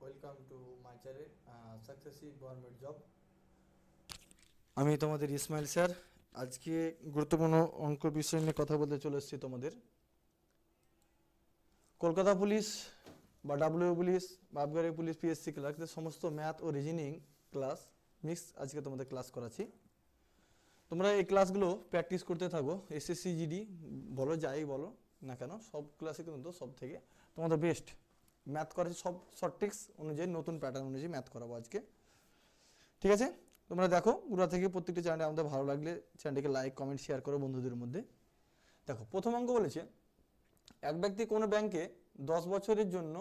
Welcome to my channel successive government job. আমি তোমাদের Ismail sir. আজকে গুরুত্বপূর্ণ অঙ্ক বিষয় নিয়ে কথা বলতে চলে এসেছি তোমাদের। কলকাতা পুলিশ বা ডাব্লিউ পুলিশ বা আবগারি পুলিশ, পিএসসি ক্লার্কদের সমস্ত ম্যাথ ও রিজনিং ক্লাস মিক্স আজকে তোমাদের ক্লাস করাচ্ছি। তোমরা এই ক্লাসগুলো প্র্যাকটিস করতে থাকো। এসএসসি জিডি বলো, যাই বলো না কেন, সব ক্লাসে কিন্তু সব থেকে তোমাদের বেস্ট ম্যাথ করাচ্ছি। সব শর্ট ট্রিক্স অনুযায়ী, নতুন প্যাটার্ন অনুযায়ী ম্যাথ করাবো আজকে, ঠিক আছে? তোমরা দেখো পুরা থেকে প্রত্যেকটি চ্যানেলে আমাদের ভালো লাগলে চ্যানেলটিকে লাইক, কমেন্ট, শেয়ার করো বন্ধুদের মধ্যে। দেখো প্রথম অঙ্ক বলেছে, এক ব্যক্তি কোনো ব্যাংকে 10 বছরের জন্য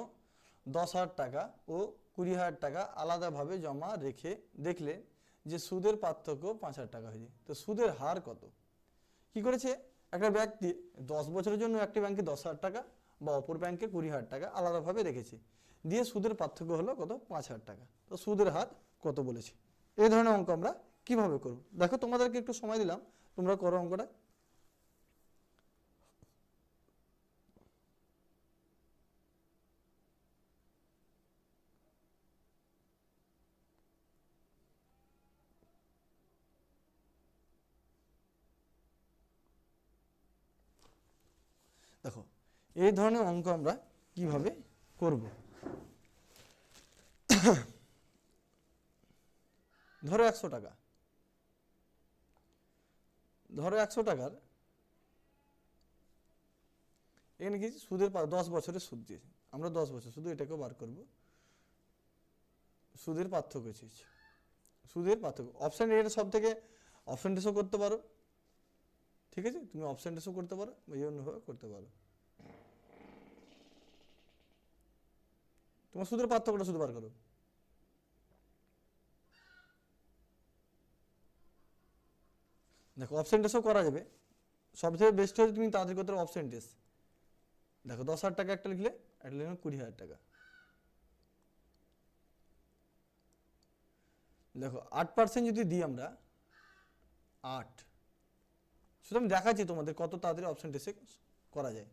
10,000 টাকা ও 20,000 টাকা আলাদাভাবে জমা রেখে দেখলে যে সুদের পার্থক্য 5,000 টাকা হয়েছে। তো সুদের হার কত? কি করেছে, একটা ব্যক্তি 10 বছরের জন্য একটি ব্যাংকে 10,000 টাকা বা অপর ব্যাংকে 20,000 টাকা আলাদাভাবে রেখেছে, দিয়ে সুদের পার্থক্য হলো কত? 5,000 টাকা। তো সুদের হার কত বলেছে। এই ধরনের অঙ্ক আমরা কিভাবে করব, দেখো তোমাদেরকে একটু সময় দিলাম, তোমরা করো অঙ্কটা। দেখো এই ধরনের অঙ্ক আমরা কিভাবে করব। ধরো 100 টাকা, ধরো 100 টাকার এখানে কি সুদের 10 বছরের সুদ দিয়েছে, আমরা 10 বছর শুধু এটাকে বার করব। সুদের পার্থক্য চেয়েছে, সুদের পার্থক্য অপশান এটা সব থেকে অপশান টেস্টও করতে পারো, ঠিক আছে? তুমি অপশান টেস্টও করতে পারো, এই অন্যভাবে করতে পারো। তোমার সুদের পার্থক্যটা শুধু বার করো। দেখো অপশান টেস্টও করা যাবে, সবচেয়ে বেস্ট হচ্ছে তুমি তাড়াতাড়ি করতে পারো অপশান টেস্ট। দেখো 10,000 টাকা একটা লিখলে, একটা লিখলে 20,000 টাকা। দেখো 8% যদি দিই আমরা, 8, শুধু আমি দেখাচ্ছি তোমাদের কত তাড়াতাড়ি অপশান টেস্টে করা যায়,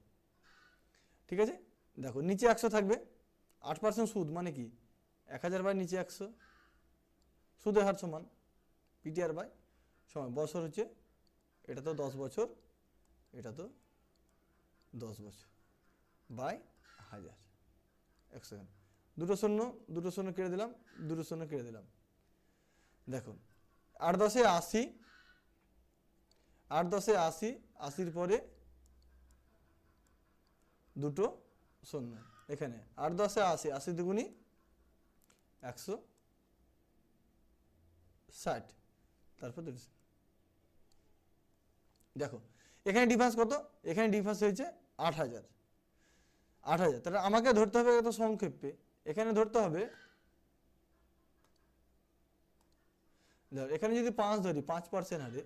ঠিক আছে? দেখো নিচে 100 থাকবে, 8% সুদ মানে কি 1000 বাই নিচে 100, সুদের হার সমান পিটিআর বাই সময়। বছর হচ্ছে এটা তো 10 বছর, এটা তো 10 বছর বাই 1000, 1 সেকেন্ড, দুটো শূন্য কেটে দিলাম, দুটো শূন্য কেটে দিলাম। দেখো 8 10 80, 8 10 80, 80-র পরে দুটো শূন্য, এখানে 8 10 80, 80 দুগুণি 160, তারপর দুটো। দেখো এখানে ডিফারেন্স কত, এখানে ডিফারেন্স হয়েছে 8,000, 8,000। তাহলে আমাকে ধরতে হবে কত সংক্ষেপে, এখানে ধরতে হবে, দেখো এখানে যদি 5 ধরি, 5% হারে,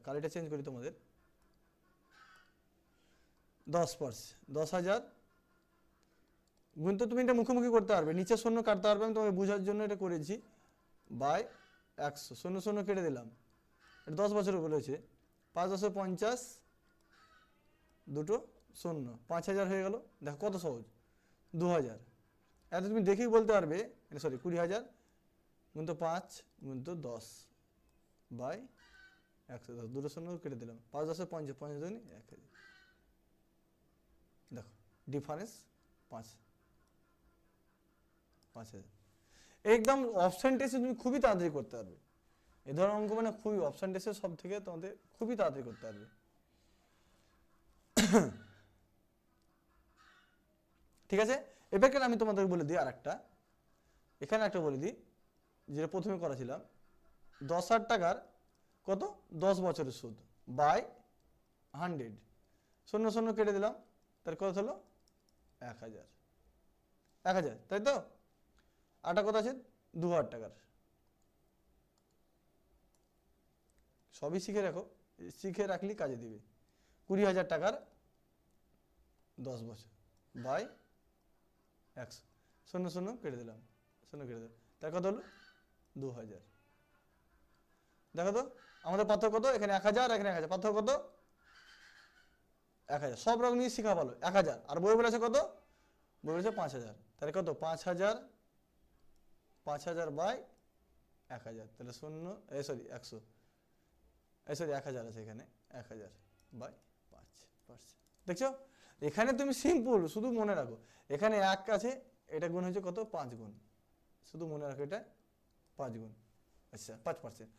কালিটা চেঞ্জ করি তোমাদের, 10%, 10,000 গুণ, তো তুমি এটা মুখোমুখি করতে পারবে, নিচে শূন্য কাটতে পারবে, আমি তোমাকে বোঝার জন্য এটা করেছি, বাই 100, শূন্য শূন্য কেটে দিলাম। এটা 10 বছর বলেছে, 5 10 50, দুটো শূন্য, 5,000 হয়ে গেল। দেখো কত সহজ, 2,000। এত তুমি দেখেই বলতে পারবে, সরি 20,000 গুণ তো 5 গুণ তো 10 বাই 110, দুটো শূন্য কেটে দিলাম, 5 10 50, 50 দুগুণে 1,000। দেখো ডিফারেন্স 5,000। একদম অপশন টেস্টে তুমি খুবই তাড়াতাড়ি করতে পারবে এ ধরনের অঙ্ক, মানে খুবই অপশন টেস্টে সব থেকে তোমাদের খুবই তাড়াতাড়ি করতে পারবে, ঠিক আছে? এবার আমি তোমাদের বলে দিই আর একটা, এখানে একটা বলে দিই, যেটা প্রথমে করেছিলাম, 10,000 টাকার কত 10 বছরের সুদ বাই 100, শূন্য শূন্য কেটে দিলাম, তার কত হলো 1,000, 1,000, তাই তো? আটা কত আছে 2,000 টাকার। সবই শিখে রাখো, শিখে রাখলে কাজে দিবে। 20,000 টাকার 10 বছর বাই 100, শূন্য শূন্য কেটে দিলাম, শূন্য কেটে দিলাম, তার কত হলো 2,000। দেখো তো আমাদের পার্থক্য কত, এখানে 1,000, এখানে 1,000, পার্থক্য কত 1,000। সব রকম নিয়ে শেখা ভালো, 1,000। আর বই বলেছে কত, বই বলেছে 5,000, তাহলে কত 5,000 5000 বাই 1000, তাহলে 0 সরি 100, সরি 1000 আছে এখানে, 1000 বাই 5%। দেখছো এখানে তুমি সিম্পল শুধু মনে রাখো, এখানে 1 আছে, এটা গুণ হয়েছে কত 5 গুণ, শুধু মনে রাখো এটা 5 গুণ, আচ্ছা 5%।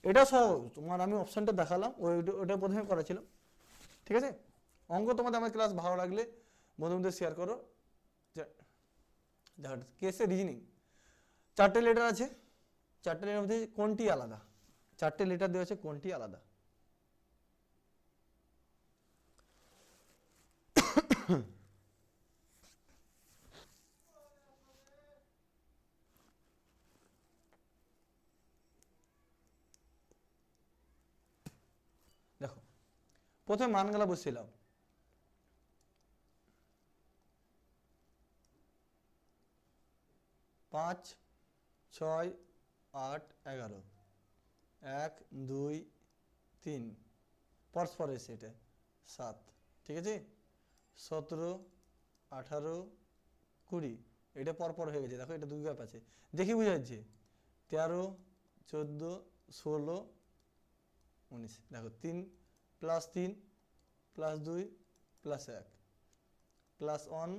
এটা সহজ, তোমার আমি অপশনটা দেখালাম, ওটা প্রথমে করা ছিল, ঠিক আছে। অঙ্ক তোমাদের আমার ক্লাস ভালো লাগলে বন্ধুদের শেয়ার করো। দেখো কেসে রিজনিং 4টে লেটার আছে, 4টে লেটার মধ্যে কোনটি আলাদা, 4টে লেটার দেওয়া আছে, কোনটি আলাদা। দেখো প্রথমে মানগুলা বসিলাম, 5 6 8 11, 1 2 3 পরস্পর এসে এটা 7, ঠিক আছে। 17 18 20 এটা পরপর হয়ে গেছে, দেখো এটা দুই গ্যাপ আছে, দেখি বুঝা যাচ্ছে। 13 14 16 19, দেখো 3 প্লাস 3 প্লাস 2 প্লাস 1 প্লাস 1,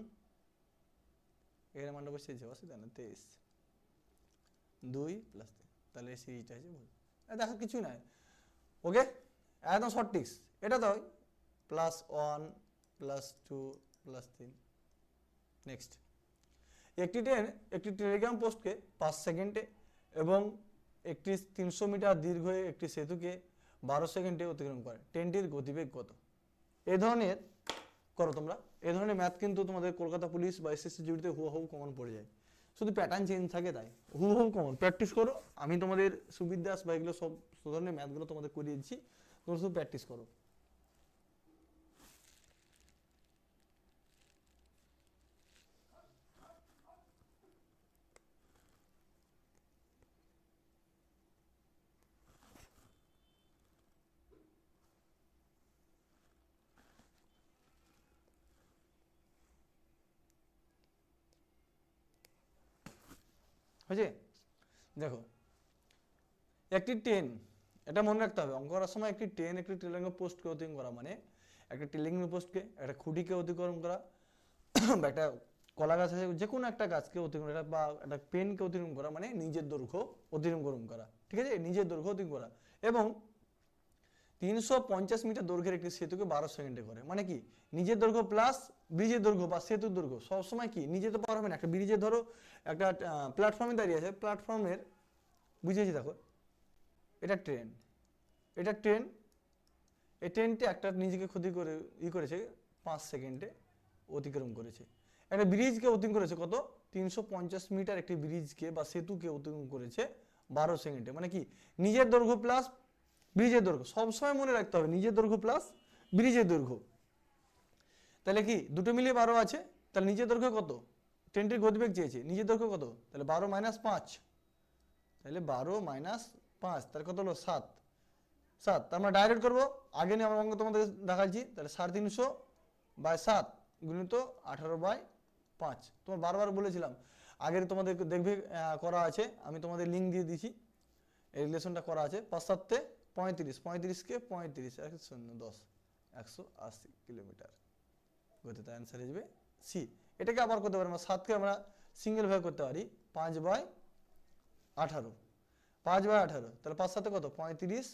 এখানে মানটা বসিয়েছে অসুবিধা না, 23 2 প্লাস 3, তাহলে এই সিরিজটা আছে ভুল, দেখো কিছু নাই, ওকে একদম শর্ট টিক্স। এটা তো প্লাস 1 প্লাস 2 প্লাস 3। নেক্সট, একটি ট্রেন একটি টেলিগ্রাম পোস্টকে 5 সেকেন্ডে এবং একটি 300 মিটার দীর্ঘ একটি সেতুকে 12 সেকেন্ডে অতিক্রম করে, ট্রেনটির গতিবেগ কত? এই ধরনের করো তোমরা, এই ধরনের ম্যাথ কিন্তু তোমাদের কলকাতা পুলিশ বা এসএসসি জিডিতে হুবহু কমন পড়ে যায়, শুধু প্যাটার্ন চেঞ্জ থাকে তাই, হুবহু কমন। প্র্যাকটিস করো, আমি তোমাদের সুবিধাস বা এগুলো সব ধরনের ম্যাথগুলো তোমাদের করিয়ে দিচ্ছি, তোমরা শুধু প্র্যাকটিস করো। হয়েছে? দেখো একটি ট্রেন, এটা মনে রাখতে হবে অঙ্ক করার সময়, একটি ট্রেন একটি টেলিগ্রাম পোস্টকে অতিক্রম করা মানে একটা টেলিগ্রাম পোস্টকে, একটা খুঁটিকে অতিক্রম করা, বা একটা কলা গাছ আছে, যে কোনো একটা গাছকে অতিক্রম করা, বা একটা পেনকে অতিক্রম করা মানে নিজের দৈর্ঘ্য অতিক্রম করা, ঠিক আছে, নিজের দৈর্ঘ্য অতিক্রম করা। এবং 350 মিটার দৈর্ঘ্যের একটি সেতুকে 12 সেকেন্ডে করে, মানে কি নিজের দৈর্ঘ্য প্লাস ব্রিজের দৈর্ঘ্য বা সেতুর দৈর্ঘ্য, সবসময় কি নিজে তো পার হবে না, একটা ব্রিজে ধরো একটা প্ল্যাটফর্মে দাঁড়িয়ে আছে, প্ল্যাটফর্মের বুঝেছি, দেখো এটা ট্রেন, এটা ট্রেন, এই ট্রেনটা একটা নিজেকে ক্ষতি করে করেছে 5 সেকেন্ডে অতিক্রম করেছে। একটা ব্রিজকে অতিক্রম করেছে কত? 350 মিটার একটি ব্রিজকে বা সেতুকে অতিক্রম করেছে 12 সেকেন্ডে, মানে কি নিজের দৈর্ঘ্য প্লাস ব্রিজের দৈর্ঘ্য, সবসময় মনে রাখতে হবে নিজের দৈর্ঘ্য প্লাস ব্রিজের দৈর্ঘ্য। তাহলে কি দুটো মিলিয়ে 12 আছে, তাহলে নিজের দৈর্ঘ্য কত? ট্রেনটির গতিবেগ চেয়েছে, নিজের দৈর্ঘ্য কত? তাহলে 12 মাইনাস 5, তাহলে 12 মাইনাস 5, তাহলে কত হলো 7। তার মানে ডাইরেক্ট করবো, আগে নিয়ে আমার অঙ্ক তোমাদের দেখাচ্ছি, তাহলে 350 বাই 7 গুণিত 18 বাই 5। তোমার বারবার বলেছিলাম, আগের তোমাদের দেখবে করা আছে, আমি তোমাদের লিঙ্ক দিয়ে দিয়েছি, এই রিলেশনটা করা আছে। 5 7 35, 35কে 35 1 0 10, 180 কিলোমিটার গতিতে, অ্যান্সার আসবে সি। এটাকে আবার করতে পারি আমরা, 7কে আমরা সিঙ্গেল ভাবে করতে পারি, 5 বাই 18, 5 বাই 18, তাহলে 5 7 কত? 35,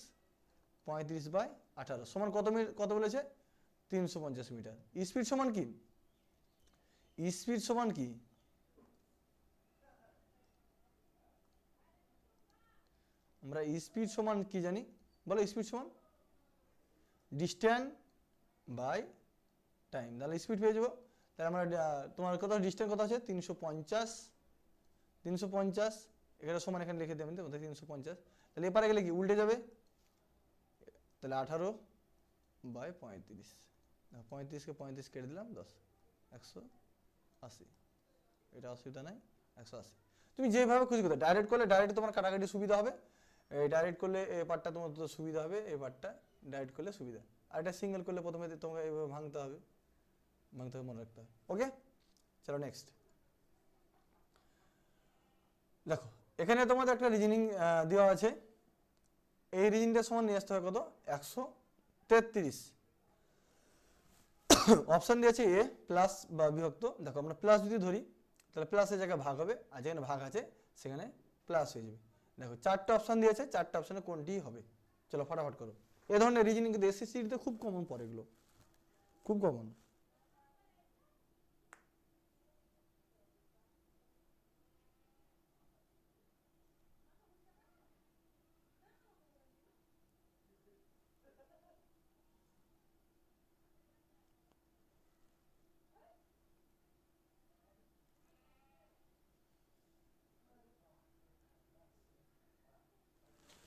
35 বাই 18 সমান কত কত বলেছে? 350 মিটার। স্পিড সমান কি? স্পিড সমান কি? আমরা স্পিড সমান কি জানি, বলো স্পিড সমান ডিস্টেন্স বাই টাইম, তাহলে স্পিড পেয়ে যাবো। তাহলে আমরা তোমার কত ডিস্টেন্স কত আছে? 350, 350 এখানে সমান এখানে লিখে দেবেন তো 350, তাহলে এপারে গেলে কি উল্টে যাবে, তাহলে 18 বাই 35, 35কে 35 কেটে দিলাম 10, 180, এটা অসুবিধা নাই 180। তুমি যেভাবে খুশি করতে, ডাইরেক্ট করলে ডাইরেক্ট তোমার কাটাকাটি সুবিধা হবে, ডাইরেক্ট করলে এই পার্টটা তোমার তো সুবিধা হবে, এই পার্টটা ডাইরেক্ট করলে সুবিধা, আর এটা সিঙ্গেল করলে প্রথমে তোমাকে এইভাবে ভাঙতে হবে, মনে রাখতে হবে। ওকে চলো নেক্সট। দেখো এখানে তোমাদের একটা রিজনিং দেওয়া আছে, এই রিজনিংটা সমান নিয়ে আসতে হবে কত 133। অপশন দিয়েছে এ প্লাস বা বিভক্ত, দেখো আমরা প্লাস যদি ধরি তাহলে প্লাসের জায়গায় ভাগ হবে, আর যেখানে ভাগ আছে সেখানে প্লাস হয়ে যাবে। দেখো চারটা অপশন দিয়েছে, চারটা অপশনে কোনটি হবে, চলো ফটাফট করো। এ ধরনের রিজনিং কিন্তু এসএসসিতে খুব কমন পড়ে, এগুলো খুব কমন।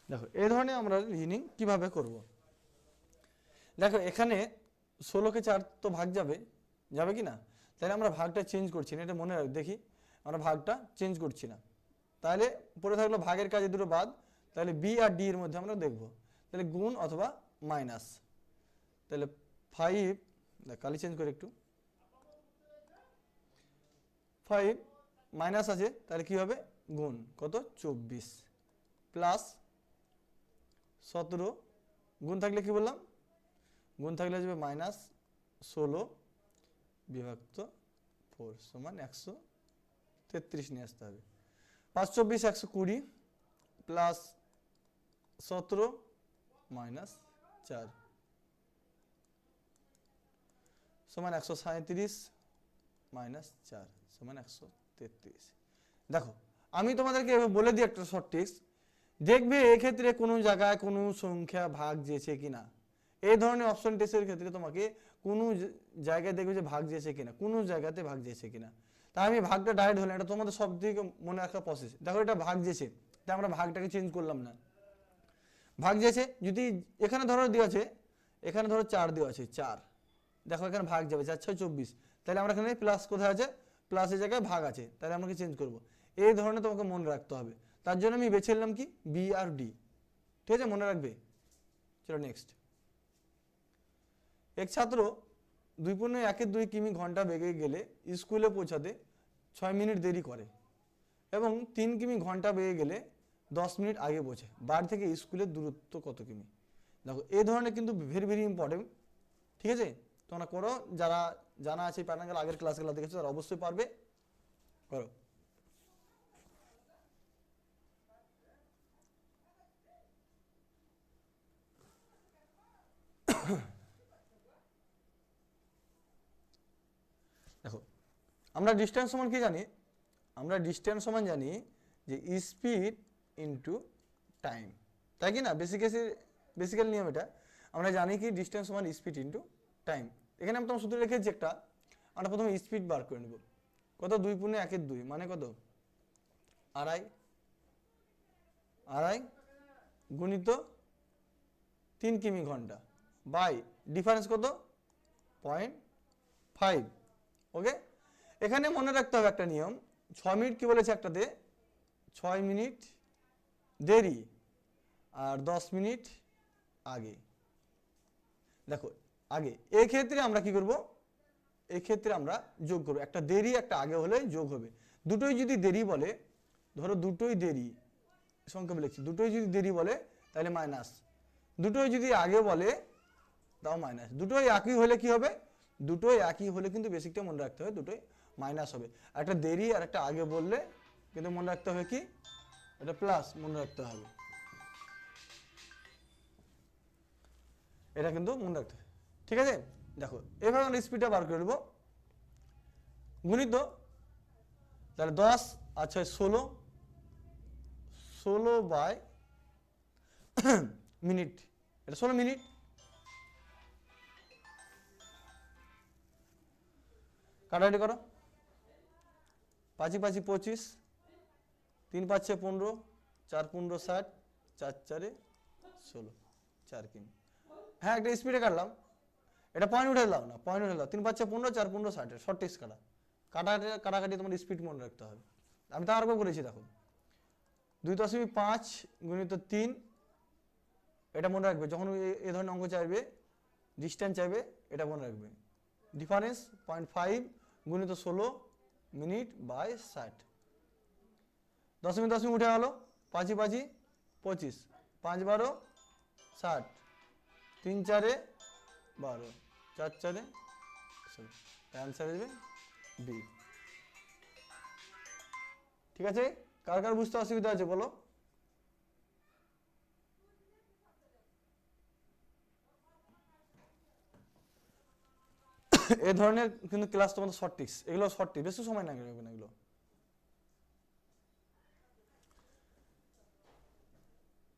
দেখো এই ধরনের আমরা রিজনিং কিভাবে করব। দেখো এখানে 16কে 4 তো ভাগ যাবে, যাবে কি না, তাহলে আমরা ভাগটা চেঞ্জ করছি না, এটা মনে রাখ, দেখি আমরা ভাগটা চেঞ্জ করছি না। তাহলে পড়ে থাকলো ভাগের কাজে দুটো বাদ, তাহলে বি আর ডি এর মধ্যে আমরা দেখব, তাহলে গুণ অথবা মাইনাস। তাহলে 5, কালি চেঞ্জ করে একটু, 5 মাইনাস আছে তাহলে কি হবে গুণ কত 24 প্লাস 17, গুণ থাকলে কি বললাম, গুণ থাকলে আসবে মাইনাস 16 বিভক্ত 4 সমান 133 নিয়ে আসতে হবে। 5 24 120 প্লাস 17 মাইনাস 4 সমান 137 মাইনাস 4 সমান 133। দেখো আমি তোমাদেরকে বলে দিই একটা শর্ট ট্রিক্স, দেখবে এক্ষেত্রে কোনো জায়গায় কোনো সংখ্যা ভাগ যেছে কিনা, এই ধরনের অপশন টেস্টের ক্ষেত্রে তোমাকে কোনো জায়গায় দেখবে যে ভাগ যেছে কিনা, কোনো জায়গাতে ভাগ যেছে কিনা। তাই আমি ভাগটা ডাইরেক্ট হলাম, এটা তোমাদের সব থেকে মনে রাখার প্রসেস। দেখো এটা ভাগ যেছে, তাই আমরা ভাগটাকে চেঞ্জ করলাম না, ভাগ যেছে যদি এখানে ধরো দেওয়া আছে, এখানে ধরো 4 দেওয়া আছে 4, দেখো এখানে ভাগ যাবে 4 6 24, তাহলে আমরা এখানে প্লাস কোথায় আছে, প্লাসের জায়গায় ভাগ আছে, তাহলে আমরা কি চেঞ্জ করব। এই ধরনের তোমাকে মনে রাখতে হবে, তার জন্য আমি বেছে নিলাম কি বি আর ডি, ঠিক আছে মনে রাখবে। চলো নেক্সট। এক ছাত্র 2.1 কিমি ঘন্টা বেগে গেলে স্কুলে পৌঁছাতে 6 মিনিট দেরি করে এবং 3 কিমি ঘন্টা বেগে গেলে 10 মিনিট আগে পৌঁছে, বাড়ি থেকে স্কুলের দূরত্ব কত কিমি। দেখো এই ধরনের কিন্তু ভেরি ভেরি ইম্পর্টেন্ট, ঠিক আছে তোমরা করো, যারা জানা আছে প্যাটার্ন আগের ক্লাসগুলো দেখেছো তারা অবশ্যই পারবে, করো। দেখো আমরা ডিস্টেন্স সমান কি জানি, আমরা ডিস্টেন্স সমান জানি যে স্পিড ইনটু টাইম, তাই কি না, বেসিক্যাল নিয়ম এটা। আমরা জানি কি ডিস্টেন্স সমান স্পিড ইনটু টাইম। এখানে আমি তোমার সূত্র রেখেছি একটা, আমরা প্রথমে স্পিড বার করে নেব, কত 2.1 মানে কত আড়াই গুণিত 3 কিমি ঘন্টা বাই ডিফারেন্স কত 0.5, ওকে। এখানে মনে রাখতে হবে একটা নিয়ম, 6 মিনিট কি বলেছে একটাতে, 6 মিনিট দেরি আর 10 মিনিট আগে। দেখো আগে এক্ষেত্রে আমরা কি করব, এক্ষেত্রে আমরা যোগ করব, একটা দেরি একটা আগে হলে যোগ হবে। দুটোই যদি দেরি বলে, ধরো দুটোই দেরি, সংক্ষেপে লিখছি, দুটোই যদি দেরি বলে তাহলে মাইনাস, দুটোই যদি আগে বলে তাও মাইনাস, দুটোই একই হলে কি হবে, দুটোই একই হলে কিন্তু বেসিকটা মনে রাখতে হবে দুটোই মাইনাস হবে। একটা দেরি আর একটা আগে বললে কিন্তু মনে রাখতে হবে কি, এটা প্লাস মনে রাখতে হবে, এটা কিন্তু মনে রাখতে হবে, ঠিক আছে। দেখো এভাবে আমরা স্পিডটা বার করে নেব, গুণিত তাহলে 10 আর 6 16 বাই মিনিট, এটা 16 মিনিট, কাটাকাটি করো, 5 5 25, 3 5 6 15, 4 15 60, 4 4 16, 4 কিমি। হ্যাঁ একটা স্পিডে কাটলাম, এটা পয়েন্ট উঠে দাও না, পয়েন্ট উঠে দাও, 3 5 6 15, 4 15 60, শর্ট টেক্সট কাটাকাটি তোমার স্পিড মনে রাখতে হবে। আমি তার আগে করেছি, দেখো 2.5 গুণিত 3, এটা মনে রাখবে যখন এই ধরনের অঙ্ক চাইবে, ডিস্টেন্স চাইবে, এটা মনে রাখবে। ডিফারেন্স 0.5 গুণিত 16 মিনিট বাই 60, দশমিক দশমিক উঠে গেল, পাঁচি পাঁচি 25, 5 12 60, 3 4 12, 4 4 অ্যান্সার আসবে বি। ঠিক আছে, কার কার বুঝতে অসুবিধা আছে বলো? এই ধরনের কিন্তু ক্লাস তোমাদের শর্ট ট্রিক্স, এগুলো শর্ট ট্রিক্স, বেশি সময় লাগে না এগুলো।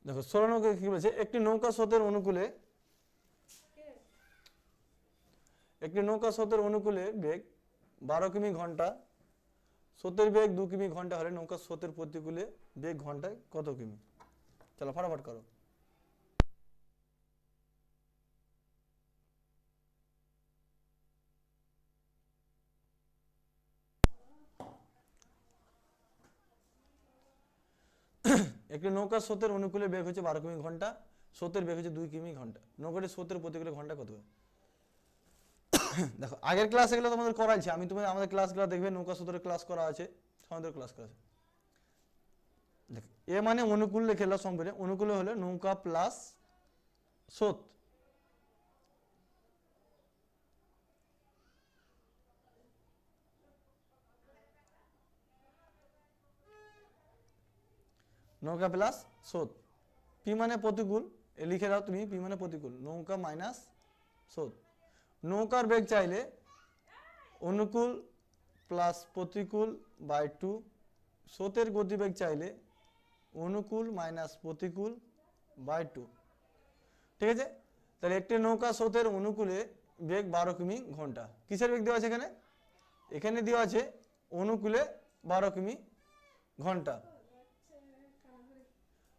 দেখো 16 নৌকা কি বলেছে, একটি নৌকা স্রোতের অনুকূলে বেগ 12 কিমি ঘন্টা, স্রোতের বেগ 2 কিমি ঘন্টা হলে নৌকা স্রোতের প্রতিকূলে বেগ ঘন্টায় কত কিমি? চলো ফটাফট করো। একটি নৌকা স্রোতের অনুকূলে বেগ হচ্ছে 12 কিমি ঘন্টা, স্রোতের বেগ হচ্ছে 2 কিমি ঘন্টা, নৌকাটি স্রোতের প্রতিকূলে ঘন্টা কত হবে? দেখো আগের ক্লাস এগুলো তোমাদের করাইছি আমি, তুমি আমাদের ক্লাসগুলো দেখবে, নৌকা স্রোতের ক্লাস করা আছে, সমুদ্রের ক্লাস করা আছে। দেখো এ মানে অনুকূল লিখে এলো সম্পর্কে, অনুকূলে হলে নৌকা প্লাস স্রোত, নৌকা প্লাস স্রোত, পি মানে প্রতিকূল, এ লিখে দাও তুমি, পি মানে প্রতিকূল, নৌকা মাইনাস স্রোত। নৌকার বেগ চাইলে অনুকূল প্লাস প্রতিকূল বাই 2, স্রোতের গতিবেগ চাইলে অনুকূল মাইনাস প্রতিকূল বাই 2। ঠিক আছে, তাহলে একটি নৌকা স্রোতের অনুকূলে বেগ 12 কিমি ঘন্টা, কিসের বেগ দেওয়া আছে এখানে? এখানে দেওয়া আছে অনুকূলে 12 কিমি ঘন্টা,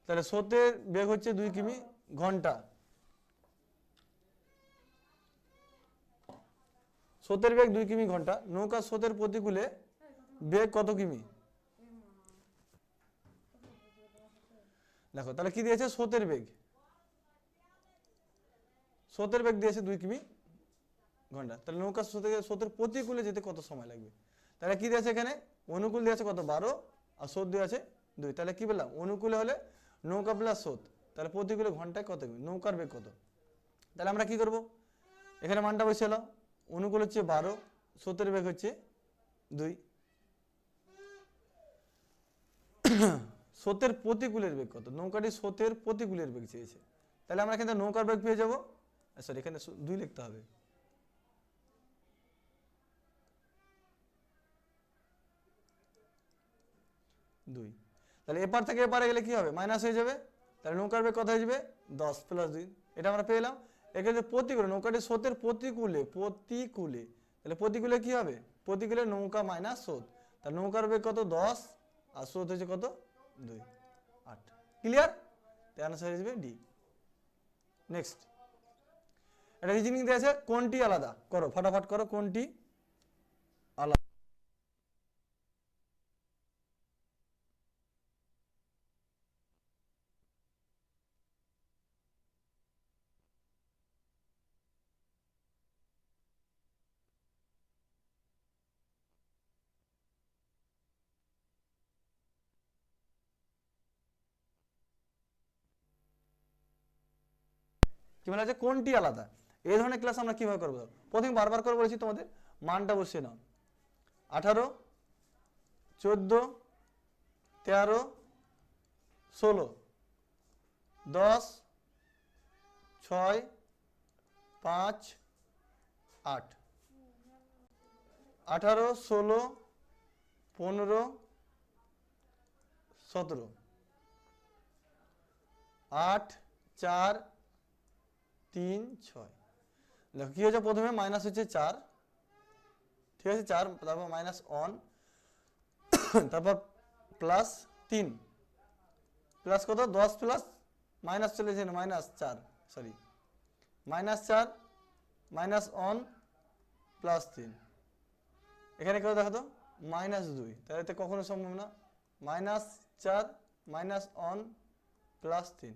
তাহলে স্রোতের বেগ হচ্ছে 2 কিমি ঘন্টা, স্রোতের বেগ 2 কিমি ঘন্টা, নৌকা স্রোতের প্রতিকূলে বেগ কত কিমি? দেখো তাহলে কি দিয়েছে, স্রোতের বেগ দিয়েছে 2 কিমি ঘন্টা, তাহলে নৌকা স্রোতের প্রতিকূলে যেতে কত সময় লাগবে? তাহলে কি দিয়েছে এখানে, অনুকূল দিয়েছে কত 12 আর স্রোত দেওয়া আছে 2, তাহলে কি বললাম অনুকূলে হলে নৌকা প্লাস স্রোত, তাহলে প্রতিকূলে ঘন্টায় কত কিমি, নৌকার বেগ কত? তাহলে আমরা কি করব, এখানে মানটা বসিয়ে নাও, অনুকূল হচ্ছে 12, স্রোতের বেগ হচ্ছে 2, স্রোতের প্রতিকূলের বেগ কত, নৌকাটি স্রোতের প্রতিকূলের বেগ চেয়েছে, তাহলে আমরা এখানে নৌকার বেগ পেয়ে যাবো, সরি এখানে 2 লিখতে হবে, দুই, তাহলে এপার থেকে এপারে গেলে কি হবে, মাইনাস হয়ে যাবে, তাহলে নৌকার বেগ কত হয়ে যাবে 10 প্লাস 2, এটা আমরা পেলাম। এখানে প্রতিকূলে, নৌকাটি স্রোতের প্রতিকূলে, তাহলে প্রতিকূলে কি হবে, প্রতিকূলে নৌকা মাইনাস স্রোত, তাহলে নৌকার বেগ কত 10 আর স্রোত হচ্ছে কত 2, 8। ক্লিয়ার, অ্যান্সার হয়ে যাবে ডি। নেক্সট এটা রিজনিং দেওয়া আছে, কোনটি আলাদা করো, ফটাফট করো, কোনটি আলাদা? কি বলা আছে, কোনটি আলাদা? এই ধরনের ক্লাস আমরা কিভাবে করবো, প্রথমে বারবার করে বলেছি তোমাদের, মানটা বসিয়ে নাও, 18 14 13 16 10 6 5 8, 18 16 15 17, 8 4 3 6, দেখো কি হচ্ছে, প্রথমে মাইনাস হচ্ছে 4, ঠিক আছে 4, তারপর মাইনাস 1, তারপর প্লাস 3, প্লাস কত 10 প্লাস মাইনাস চলেছে minus 4, sorry minus 4 minus 1 plus 3, এখানে কত দেখো তো মাইনাস 2, তাহলে তো কখনো সম্ভব না, -4 -1 +3